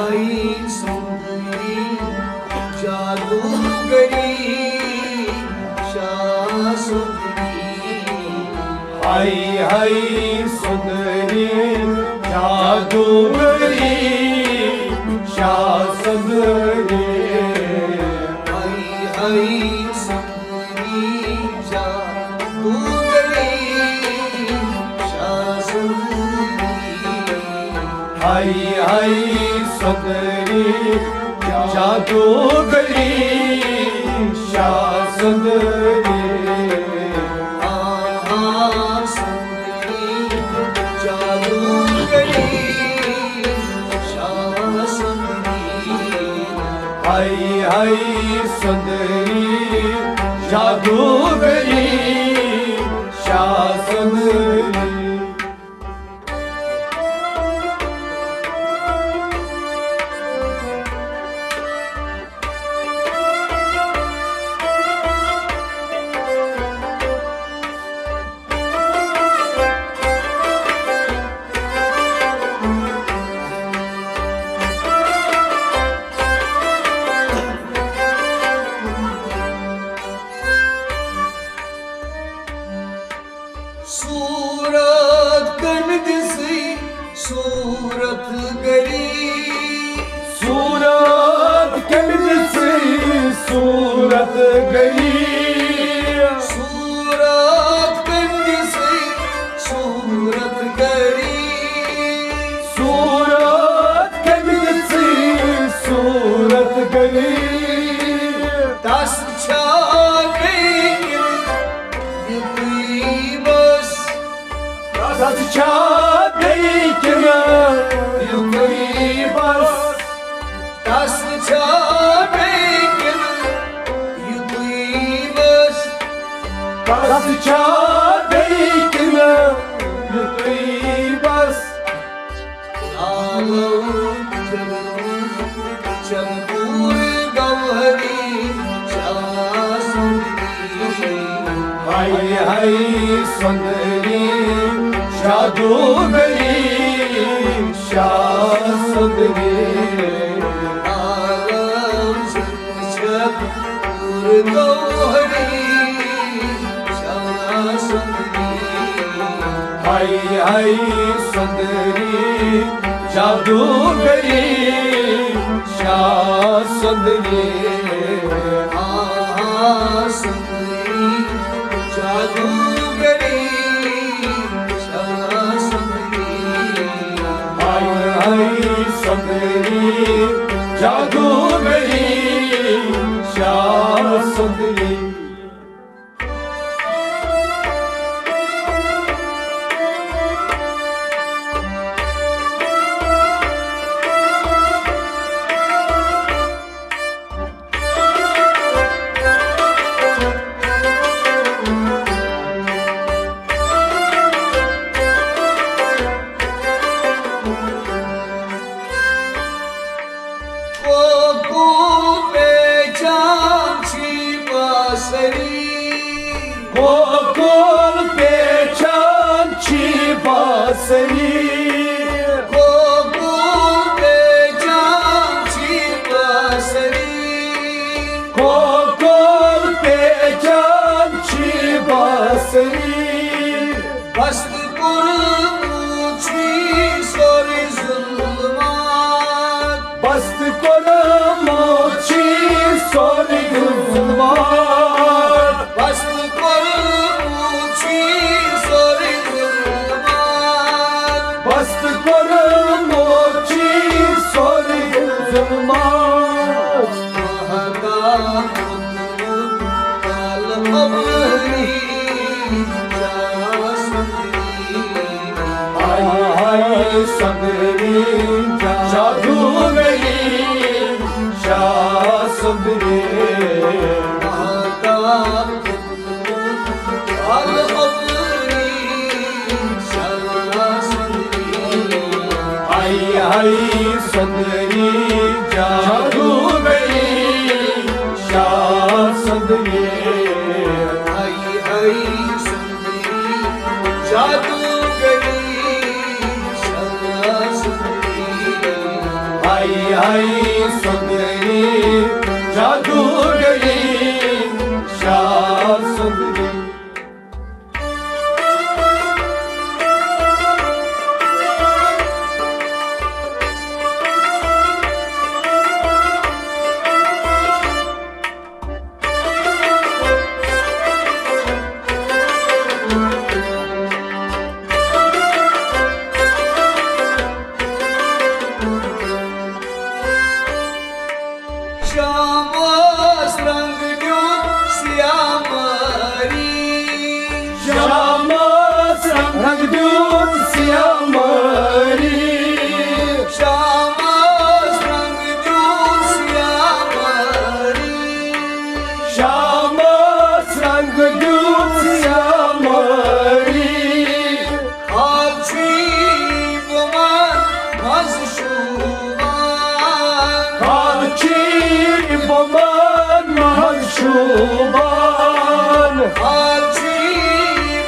आई सुंदरी जादूगरी शासुंदरी आई सुंदरी जादूगरी शासुंदरी आई सुंदरी जादूगरी शासुंदरी आई सुंदरी जादूगरी शासुंदरी आई सुंदरी जादूगरी शासुंदरी सूरत गणदिसी सूरत गरी सूरत गणदिसी सूरत गरी सूरत गणदिसी सूरत गरी सूरत गणदिसी सूरत गरी दस छा Çağ değkime yukarı bas Taslı çağ değkime yukarı bas Taslı çağ değkime yukarı bas Ağlavun canım çambur gavhari şasundri Hay sundari जादूगरी शासुंदरी आलम छपुर गौहरी शासुंदरी आई सुंदरी जादूगरी शासुंदरी सुंदरी जादूगरी सुंदरी जादूगरी शासुंदरी Kokul peçan çipaseri Kokul peçan çipaseri Kokul peçan çipaseri Bastı kurun uçmi sori zulmat Bastı kolum uçi sori zulmat Bastı kurun uçmi sori zulmat Bastı kolum uçi sori zulmat Mahada kutun kal kabri Ay sundari जादूगरी शासुंदरी आई सुंदरी जादूगरी शासुंदरी जादूगरी आई आई सुंदरी जादूगरी श्याम सुंदरी श्यामस रंग ड्यूत श्यामरी श्यामस रंग ड्यूत श्यामरी श्यामस रंग ड्यूत श्यामरी श्यामस रंग ड्यूत श्यामरी खालची बमान मजशूबान खालची बमान मशूबान खालची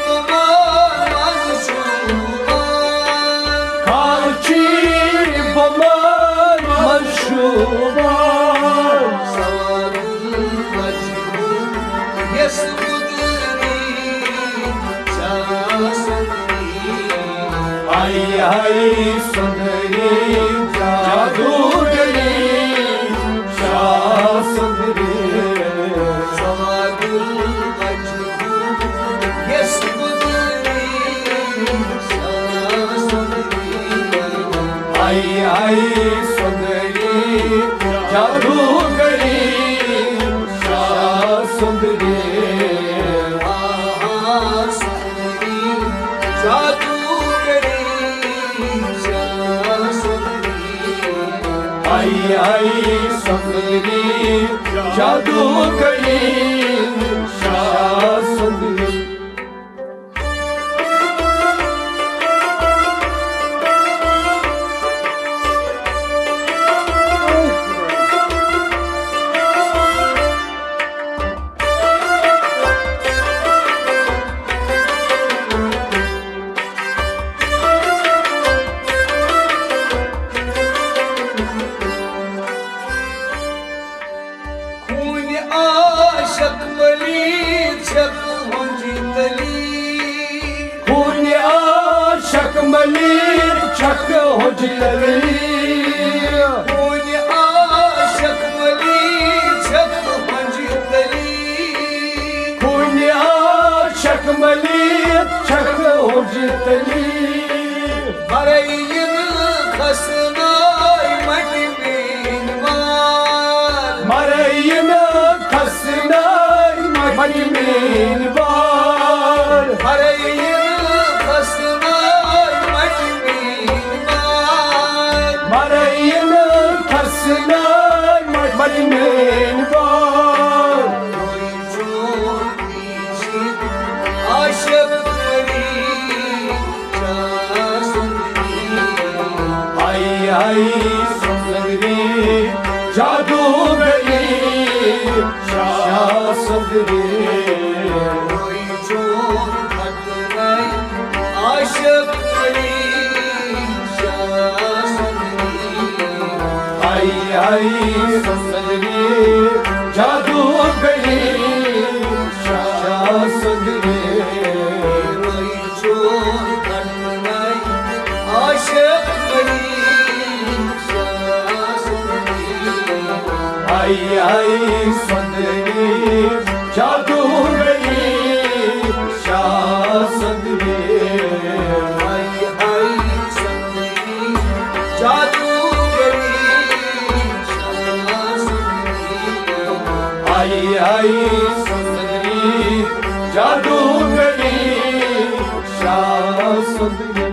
बमान मजशूबान खालची बमान मशूबान सवादुल मजहूल यसमुदरी शासनी आई आई सुंदरी जादूगरी श्याम सुंदरी सवादुल मजहूल यसमुदरी शासनी आई आई सुंदरी जादूगरी श्याम सुंदरी आई आई सुंदरी जादूगरी श्याम सुंदरी खून आशक मली छक हुंजितली खून आशक मलीर छक हुजलरी खून आशक मली छक हुंजितली खून आशक मलीर छक हुजलरी बरैन खसनाय मटमीन मार मरयन खसनाय मजमीन बार बरैन खसनाय मटमीन मार मरयन खसनाय मजमीन बार कोई जोर पीछे आशक मरी शासनी आई आई सुंदरी जादूगरी श्याम सुंदरी कोई जोर खतनाई आशक मरी शासनी आई आई सुंदरी जादूगरी श्याम सुंदरी कोई जोर खतनाई आशक मरी शासनी आई आई सुंदरी जादूगरी श्याम सुंदरी आई आई सुंदरी जादूगरी शासनी आई आई सुंदरी जादूगरी श्याम सुंदरी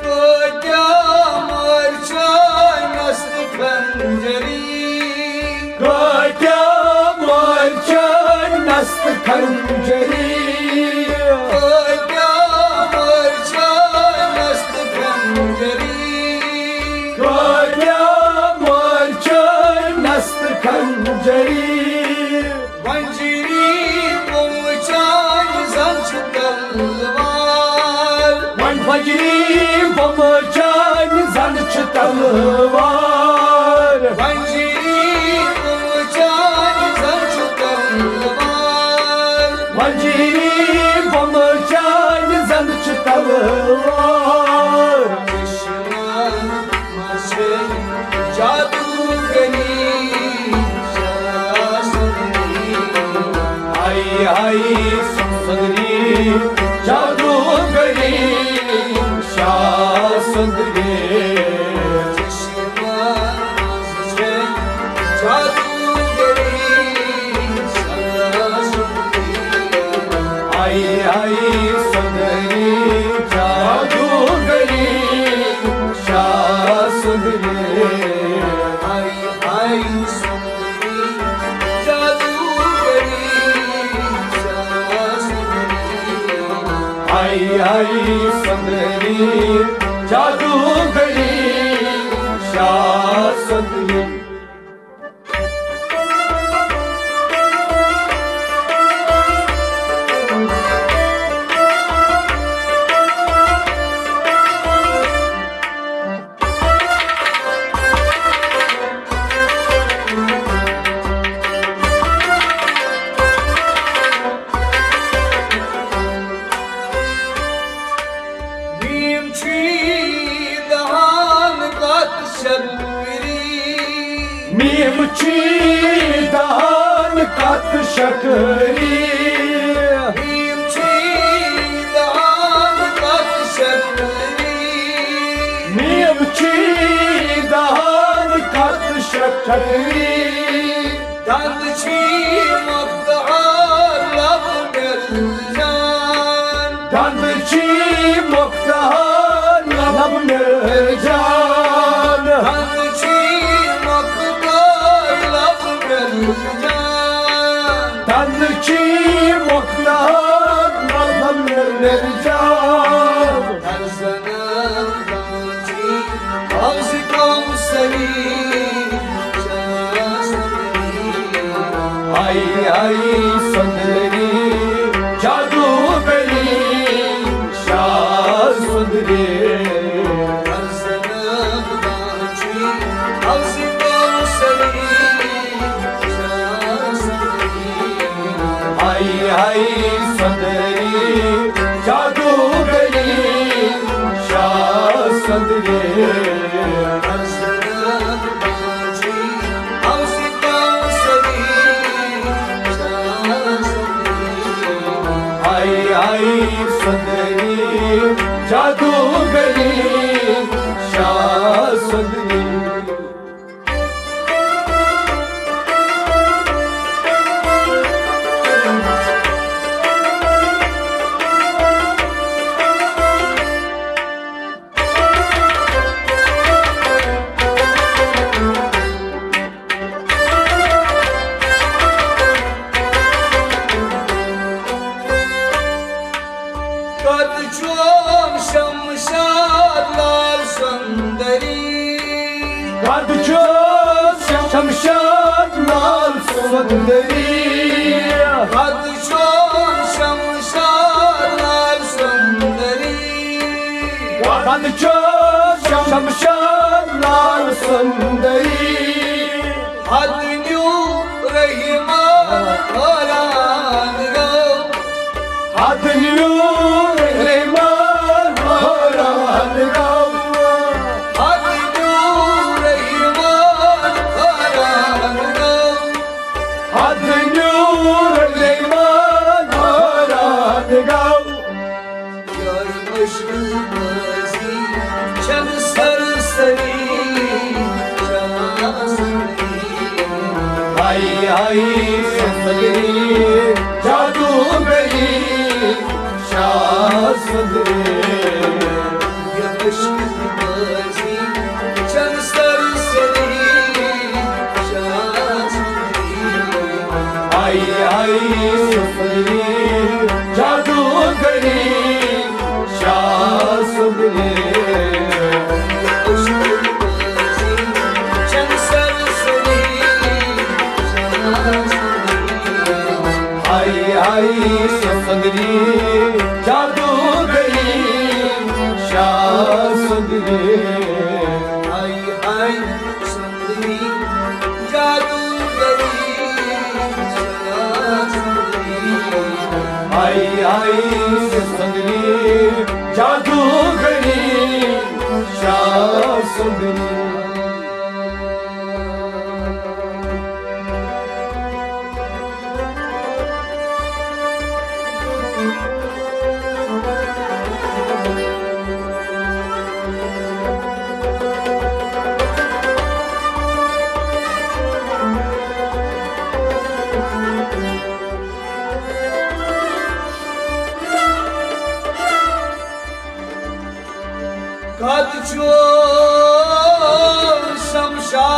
तो क्या मर जाए नस्ल खंजर खंजरी क्या मर्चा नस्त खंजरी क्या मोर्चा नस्त खंजरी मंजरी पहुंचान संच तलवार वन फजरी बमचान जंच तलवार मंजरी पहुंचान संच तलवार मंजरी बमचान जंच तलवार दुश्मन मसे जादूगरी शासनी आई आई सुंदरी जादूगरी शासंदरी दुश्मन मसे जादूगरी शासनी आई आई सुंदरी जादूगरी शासंदरी आई आई सुंदरी जादूगरी शासनी आई आई सुंदरी जादूगरी शासंदरी मीमची दान कत शकरी मीमची दान कत शकरी दंदची मुक्तार लब निर्जान दंदची मुक्तार लब निर्जान आई आई सुंदरी जादूगरी शासुंदरी आई आई सुंदरी जादूगरी शासुंदरी आई आई सुंदरी जादूगरी शासुंदरी Kadıço şamşat lal sundari Kadıço şamşat lal sundari Adnyu Rehman Haran Gav Adnyu Rehman Haran Gav Ay ay सुंदरी जादूगरी शासुंदरी आई आई सुंदरी आई सुंदरी जादूगरी श्याम सुंदरी आई सुंदरी जादूगरी श्याम सुंदरी आई सुंदरी जादूगरी श्याम सुंदरी Kad çor şamşar